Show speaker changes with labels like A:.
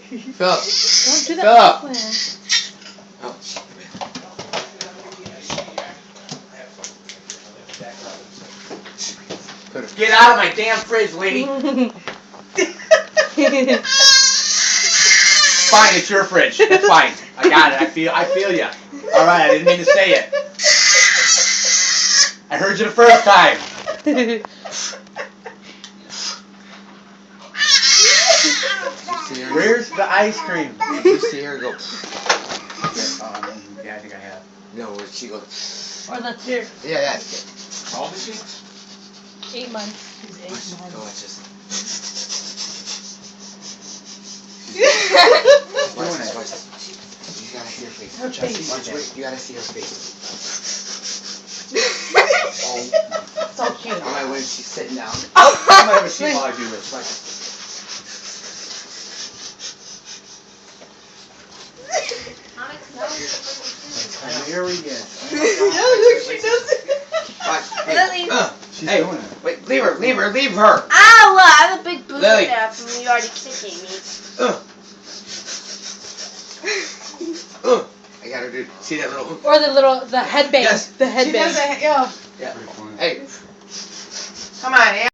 A: Philip.
B: Don't do that.
A: Oh. Get out of my damn fridge, lady. Fine, it's your fridge. That's fine. I got it. I feel you. All right, I didn't mean to say it. I heard you the first time. Where's the ice cream? Did you see her go? Yeah, I think I have. No, where she goes.
B: Or let's hear.
A: Yeah, that's it.
C: How old is she?
B: 8 months. She's 8 months.
A: Oh, it's just.
C: Watch this.
A: You gotta see her face.
B: Her face.
A: You gotta see her face.
B: So cute.
A: On my way, she's sitting down.
C: I'm gonna have a seat while I do this. Watch this. Here we go.
B: Yeah, look, she does it.
D: Lilli.
C: She's
A: Hey,
C: doing it.
A: wait, leave her.
D: Ow! I have a big booty
A: Lilli.
D: there from you already kicking me.
A: I got her, dude. See that little.
B: Or the headband.
A: Yes.
B: The headband.
A: Yeah. Hey. Come on, Ann.